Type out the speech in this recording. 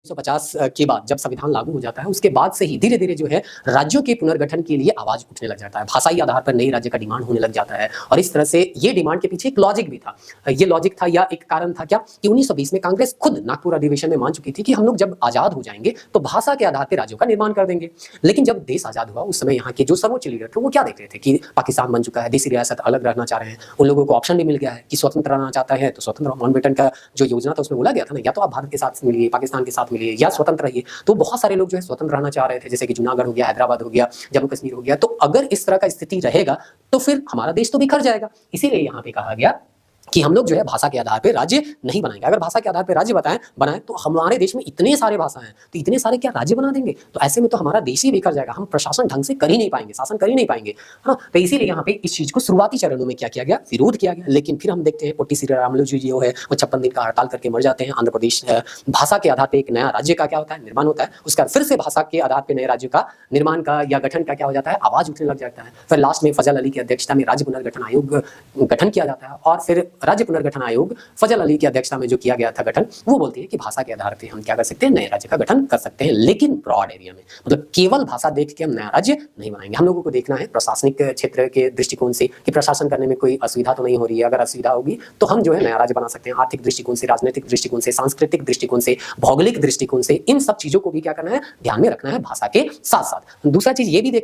1950 के बाद जब संविधान लागू हो जाता है, उसके बाद से ही धीरे-धीरे जो है राज्यों के पुनर्गठन के लिए आवाज उठने लग जाता है। भाषाई आधार पर नए राज्य का डिमांड होने लग जाता है और इस तरह से ये डिमांड के पीछे एक लॉजिक भी था। ये लॉजिक था या एक कारण था क्या कि 1920 में कांग्रेस खुद नागपुर अधिवेशन में मान चुकी थी कि हम लोग जब आजाद हो जाएंगे तो भाषा के आधार पर राज्यों का निर्माण कर देंगे। लेकिन जब देश आजाद हुआ उस समय यहाँ के जो सर्वोच्च लीडर थे वो क्या देख रहे थे कि पाकिस्तान बन चुका है, देसी रियासत अलग रहना चाह रहे हैं, उन लोगों को ऑप्शन भी मिल गया है कि स्वतंत्र रहना चाहता है तो स्वतंत्र माउंटबेटन का जो योजना था उसमें बोला गया था ना, या तो आप भारत के साथ मिलिए, पाकिस्तान के साथ मिलिए या स्वतंत्र रहिए। तो बहुत सारे लोग जो है स्वतंत्र रहना चाह रहे थे, जैसे कि जूनागढ़ हो गया, हैदराबाद हो गया, जम्मू कश्मीर हो गया। तो अगर इस तरह का स्थिति रहेगा तो फिर हमारा देश तो बिखर जाएगा। इसीलिए यहाँ पे कहा गया कि हम लोग जो है भाषा के आधार पे राज्य नहीं बनाएंगे। अगर भाषा के आधार पे राज्य बनाए तो हमारे देश में इतने सारे भाषा हैं, तो इतने सारे क्या राज्य बना देंगे? तो ऐसे में तो हमारा देश ही बिखर जाएगा, हम प्रशासन ढंग से कर ही नहीं पाएंगे, शासन कर ही नहीं पाएंगे। हाँ, तो इसीलिए यहाँ पे इस चीज को शुरुआती चरणों में क्या किया गया, विरोध किया गया। लेकिन फिर हम देखते हैं पोट्टी श्रीरामुलु जी जो है वो 56 दिन का हड़ताल करके मर जाते हैं। आंध्र प्रदेश भाषा के आधार पर एक नया राज्य का क्या होता है, निर्माण होता है। उसका फिर से भाषा के आधार पर नए राज्य का निर्माण का या गठन का क्या हो जाता है, आवाज उठने लग जाता है। फिर लास्ट में फजल अली की अध्यक्षता में राज्य पुनर्गठन आयोग गठन किया जाता है और फिर राज्य पुनर्गठन आयोग फजल अली की अध्यक्षता में जो किया गया था गठन, वो बोलती है कि भाषा के आधार पे हम क्या कर सकते हैं, नए राज्य का गठन कर सकते हैं, लेकिन ब्रॉड एरिया में, मतलब केवल भाषा देख के हम नया राज्य नहीं बनाएंगे। हम लोगों को देखना है प्रशासनिक क्षेत्र के दृष्टिकोण से कि प्रशासन करने में कोई असुविधा तो नहीं हो रही है। अगर असुविधा होगी तो हम जो है नया राज्य बना सकते हैं। आर्थिक दृष्टिकोण से, राजनीतिक दृष्टिकोण से, सांस्कृतिक दृष्टिकोण से, भौगोलिक दृष्टिकोण से, इन सब चीजों को भी क्या करना है, ध्यान में रखना है भाषा के साथ साथ। दूसरा चीज ये भी देखना